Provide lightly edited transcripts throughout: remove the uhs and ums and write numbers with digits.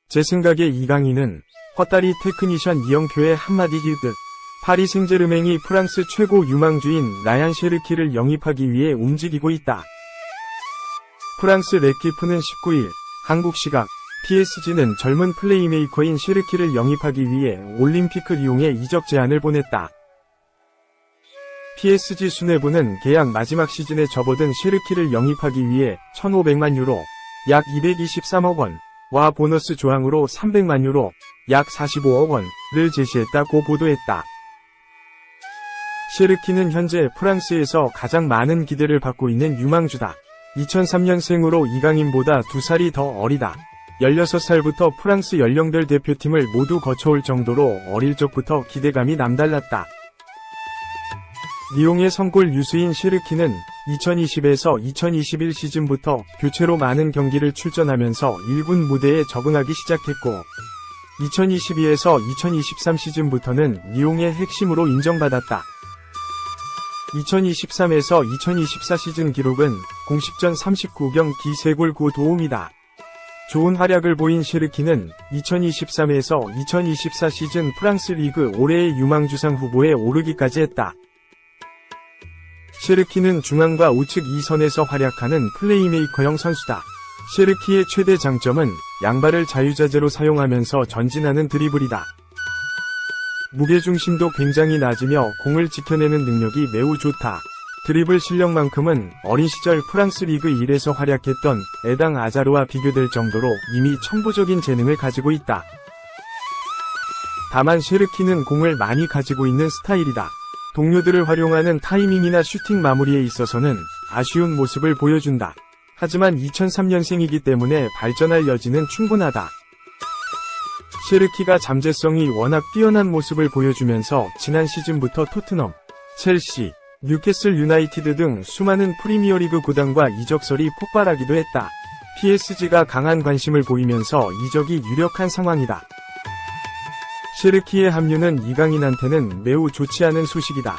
제 생각에 이강인은 헛다리 테크니션 이영표의 한마디 힐듯 파리 생제르맹이 프랑스 최고 유망주인 라얀 셰르키를 영입하기 위해 움직이고 있다. 프랑스 레키프는 19일 한국 시각 PSG는 젊은 플레이메이커인 셰르키를 영입하기 위해 올림피크 리옹에 이적 제안을 보냈다. PSG 수뇌부는 계약 마지막 시즌에 접어든 셰르키를 영입하기 위해 1,500만 유로, 약 223억 원과 보너스 조항으로 300만 유로, 약 45억 원을 제시했다고 보도했다. 셰르키는 현재 프랑스에서 가장 많은 기대를 받고 있는 유망주다. 2003년생으로 이강인보다 2살이 더 어리다. 16살부터 프랑스 연령별 대표팀을 모두 거쳐올 정도로 어릴 적부터 기대감이 남달랐다. 리옹의 성골 유수인 셰르키는 2020에서 2021 시즌부터 교체로 많은 경기를 출전하면서 1군 무대에 적응하기 시작했고 2022에서 2023 시즌부터는 리옹의 핵심으로 인정받았다. 2023에서 2024 시즌 기록은 공식전 39경기 3골 9도움이다. 좋은 활약을 보인 셰르키는 2023에서 2024 시즌 프랑스 리그 올해의 유망주상 후보에 오르기까지 했다. 셰르키는 중앙과 우측 2선에서 활약하는 플레이메이커형 선수다. 셰르키의 최대 장점은 양발을 자유자재로 사용하면서 전진하는 드리블이다. 무게중심도 굉장히 낮으며 공을 지켜내는 능력이 매우 좋다. 드리블 실력만큼은 어린 시절 프랑스 리그 1에서 활약했던 에당 아자르와 비교될 정도로 이미 천부적인 재능을 가지고 있다. 다만 셰르키는 공을 많이 가지고 있는 스타일이다. 동료들을 활용하는 타이밍이나 슈팅 마무리에 있어서는 아쉬운 모습을 보여준다. 하지만 2003년생이기 때문에 발전할 여지는 충분하다. 셰르키가 잠재성이 워낙 뛰어난 모습을 보여주면서 지난 시즌부터 토트넘, 첼시, 뉴캐슬 유나이티드 등 수많은 프리미어리그 구단과 이적설이 폭발하기도 했다. PSG가 강한 관심을 보이면서 이적이 유력한 상황이다. 셰르키의 합류는 이강인한테는 매우 좋지 않은 소식이다.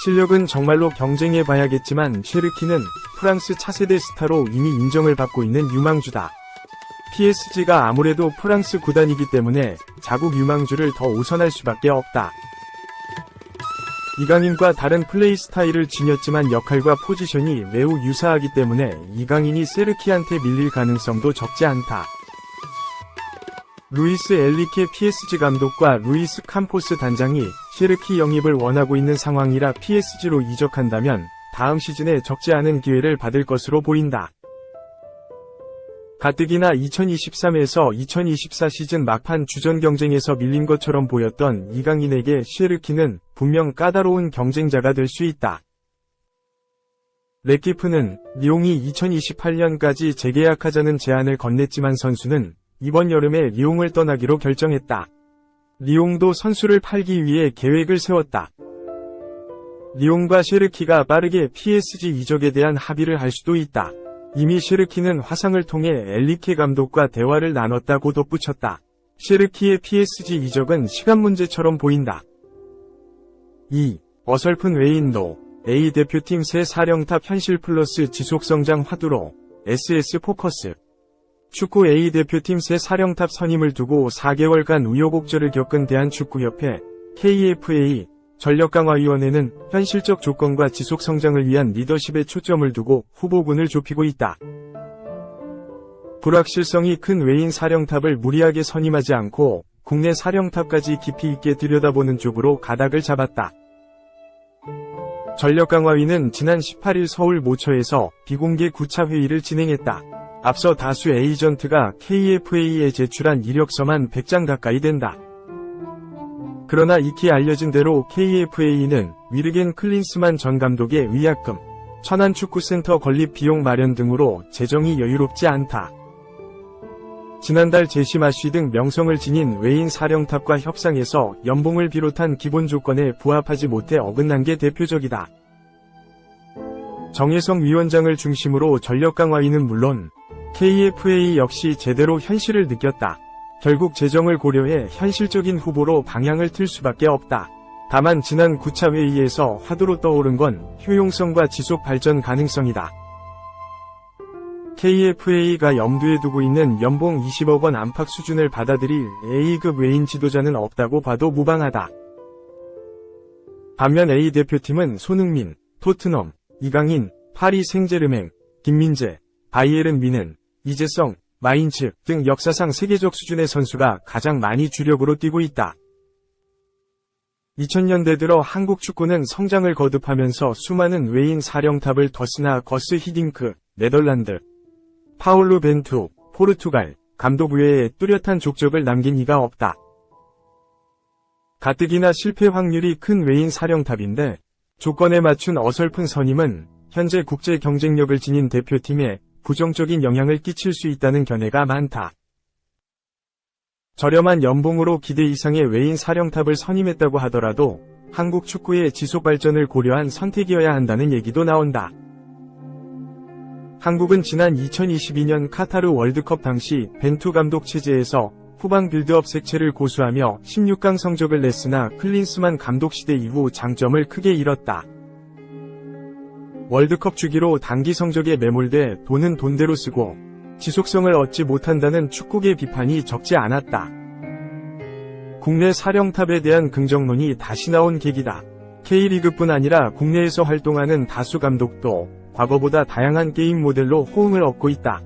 실력은 정말로 경쟁해봐야겠지만 셰르키는 프랑스 차세대 스타로 이미 인정을 받고 있는 유망주다. PSG가 아무래도 프랑스 구단이기 때문에 자국 유망주를 더 우선할 수밖에 없다. 이강인과 다른 플레이 스타일을 지녔지만 역할과 포지션이 매우 유사하기 때문에 이강인이 셰르키한테 밀릴 가능성도 적지 않다. 루이스 엘리케 PSG 감독과 루이스 캄포스 단장이 셰르키 영입을 원하고 있는 상황이라 PSG로 이적한다면 다음 시즌에 적지 않은 기회를 받을 것으로 보인다. 가뜩이나 2023에서 2024 시즌 막판 주전 경쟁에서 밀린 것처럼 보였던 이강인에게 셰르키는 분명 까다로운 경쟁자가 될 수 있다. 레키프는 리옹이 2028년까지 재계약하자는 제안을 건넸지만 선수는 이번 여름에 리옹을 떠나기로 결정했다. 리옹도 선수를 팔기 위해 계획을 세웠다. 리옹과 셰르키가 빠르게 PSG 이적에 대한 합의를 할 수도 있다. 이미 셰르키는 화상을 통해 엘리케 감독과 대화를 나눴다고 덧붙였다. 셰르키의 PSG 이적은 시간 문제처럼 보인다. 2. 어설픈 외인도 A 대표팀 새 사령탑 현실 플러스 지속성장 화두로 SS 포커스. 축구 A 대표팀 새 사령탑 선임을 두고 4개월간 우여곡절을 겪은 대한축구협회 KFA 전력강화위원회는 현실적 조건과 지속성장을 위한 리더십에 초점을 두고 후보군을 좁히고 있다. 불확실성이 큰 외인 사령탑을 무리하게 선임하지 않고 국내 사령탑까지 깊이 있게 들여다보는 쪽으로 가닥을 잡았다. 전력강화위는 지난 18일 서울 모처에서 비공개 9차 회의를 진행했다. 앞서 다수 에이전트가 KFA에 제출한 이력서만 100장 가까이 된다. 그러나 익히 알려진 대로 KFA는 위르겐 클린스만 전 감독의 위약금, 천안축구센터 건립 비용 마련 등으로 재정이 여유롭지 않다. 지난달 제시마쉬 등 명성을 지닌 외인 사령탑과 협상에서 연봉을 비롯한 기본 조건에 부합하지 못해 어긋난 게 대표적이다. 정혜성 위원장을 중심으로 전력강화위는 물론 KFA 역시 제대로 현실을 느꼈다. 결국 재정을 고려해 현실적인 후보로 방향을 틀 수밖에 없다. 다만 지난 9차 회의에서 화두로 떠오른 건 효용성과 지속 발전 가능성이다. KFA가 염두에 두고 있는 연봉 20억 원 안팎 수준을 받아들일 A급 외인 지도자는 없다고 봐도 무방하다. 반면 A 대표팀은 손흥민, 토트넘, 이강인, 파리 생제르맹, 김민재, 바이에른 뮌헨, 이재성, 마인츠 등 역사상 세계적 수준의 선수가 가장 많이 주력으로 뛰고 있다. 2000년대 들어 한국 축구는 성장을 거듭하면서 수많은 외인 사령탑을 더스나 거스 히딩크, 네덜란드, 파울루 벤투, 포르투갈, 감독 외에 뚜렷한 족적을 남긴 이가 없다. 가뜩이나 실패 확률이 큰 외인 사령탑인데 조건에 맞춘 어설픈 선임은 현재 국제 경쟁력을 지닌 대표팀에 부정적인 영향을 끼칠 수 있다는 견해가 많다. 저렴한 연봉으로 기대 이상의 외인 사령탑을 선임했다고 하더라도 한국 축구의 지속 발전을 고려한 선택이어야 한다는 얘기도 나온다. 한국은 지난 2022년 카타르 월드컵 당시 벤투 감독 체제에서 후방 빌드업 색채를 고수하며 16강 성적을 냈으나 클린스만 감독 시대 이후 장점을 크게 잃었다. 월드컵 주기로 단기 성적에 매몰돼 돈은 돈대로 쓰고 지속성을 얻지 못한다는 축구계 비판이 적지 않았다. 국내 사령탑에 대한 긍정론이 다시 나온 계기다. K리그뿐 아니라 국내에서 활동하는 다수 감독도 과거보다 다양한 게임 모델로 호응을 얻고 있다.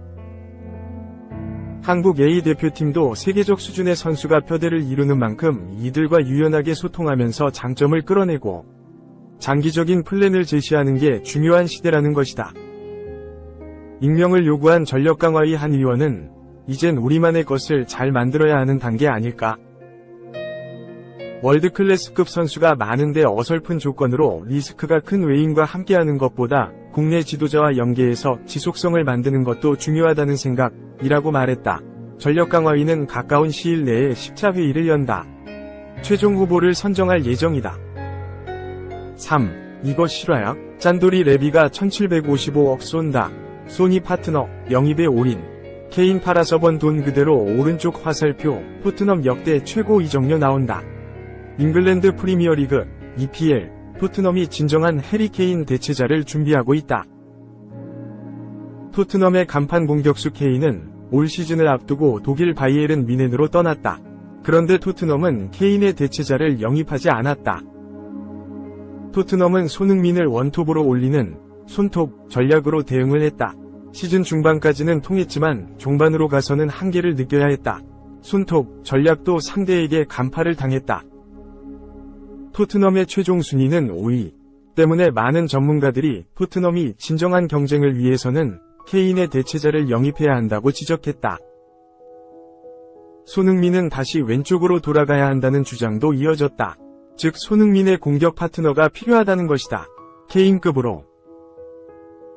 한국 A 대표팀도 세계적 수준의 선수가 표대를 이루는 만큼 이들과 유연하게 소통하면서 장점을 끌어내고 장기적인 플랜을 제시하는 게 중요한 시대라는 것이다. 익명을 요구한 전력 강화의 한 의원은 이젠 우리만의 것을 잘 만들어야 하는 단계 아닐까? 월드클래스급 선수가 많은데 어설픈 조건으로 리스크가 큰 외인과 함께하는 것보다 국내 지도자와 연계해서 지속성을 만드는 것도 중요하다는 생각이라고 말했다. 전력 강화위는 가까운 시일 내에 10차 회의를 연다. 최종 후보를 선정할 예정이다. 3. 이거 실화야? 짠돌이 레비가 1755억 쏜다. 소니 파트너, 영입에 올인. 케인 팔아서 번 돈 그대로 오른쪽 화살표, 토트넘 역대 최고 이적료 나온다. 잉글랜드 프리미어리그, EPL, 토트넘이 진정한 해리 케인 대체자를 준비하고 있다. 토트넘의 간판 공격수 케인은 올 시즌을 앞두고 독일 바이에른 뮌헨으로 떠났다. 그런데 토트넘은 케인의 대체자를 영입하지 않았다. 토트넘은 손흥민을 원톱으로 올리는 손톱 전략으로 대응을 했다. 시즌 중반까지는 통했지만 종반으로 가서는 한계를 느껴야 했다. 손톱 전략도 상대에게 간파를 당했다. 토트넘의 최종 순위는 5위. 때문에 많은 전문가들이 토트넘이 진정한 경쟁을 위해서는 케인의 대체자를 영입해야 한다고 지적했다. 손흥민은 다시 왼쪽으로 돌아가야 한다는 주장도 이어졌다. 즉 손흥민의 공격 파트너가 필요하다는 것이다. 케인급으로.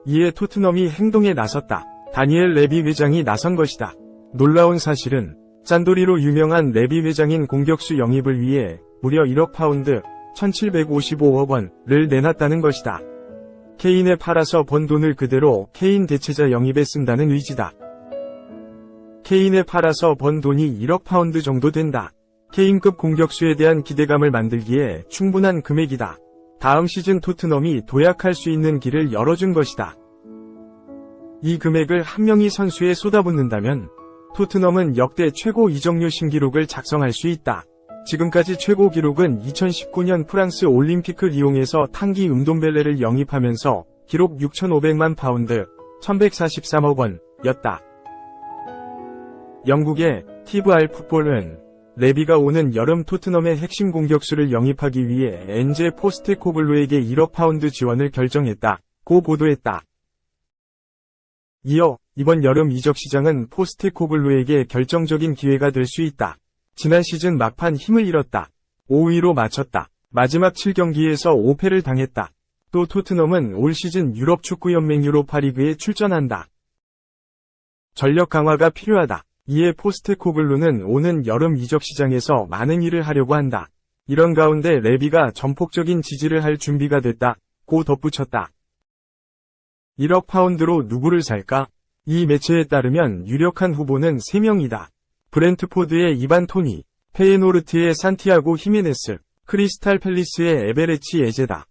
이에 토트넘이 행동에 나섰다. 다니엘 레비 회장이 나선 것이다. 놀라운 사실은 짠돌이로 유명한 레비 회장인 공격수 영입을 위해 무려 1억 파운드, 1755억 원을 내놨다는 것이다. 케인에 팔아서 번 돈을 그대로 케인 대체자 영입에 쓴다는 의지다. 케인에 팔아서 번 돈이 1억 파운드 정도 된다. 케인급 공격수에 대한 기대감을 만들기에 충분한 금액이다. 다음 시즌 토트넘이 도약할 수 있는 길을 열어준 것이다. 이 금액을 한 명의 선수에 쏟아붓는다면 토트넘은 역대 최고 이적료 신기록을 작성할 수 있다. 지금까지 최고 기록은 2019년 프랑스 올림피크 리옹에서 탕기 음돔벨레를 영입하면서 기록 6,500만 파운드, 1,143억 원이었다. 영국의 TVR 풋볼은 레비가 오는 여름 토트넘의 핵심 공격수를 영입하기 위해 엔제 포스테코글루에게 1억 파운드 지원을 결정했다고 보도했다. 이어 이번 여름 이적 시장은 포스테코글루에게 결정적인 기회가 될 수 있다. 지난 시즌 막판 힘을 잃었다. 5위로 마쳤다. 마지막 7경기에서 5패를 당했다. 또 토트넘은 올 시즌 유럽 축구연맹 유로파리그에 출전한다. 전력 강화가 필요하다. 이에 포스테코글루는 오는 여름 이적 시장에서 많은 일을 하려고 한다. 이런 가운데 레비가 전폭적인 지지를 할 준비가 됐다고 덧붙였다. 1억 파운드로 누구를 살까? 이 매체에 따르면 유력한 후보는 3명이다. 브렌트포드의 이반 토니, 페예노르트의 산티아고 히메네스, 크리스탈 팰리스의 에베레치 에제다.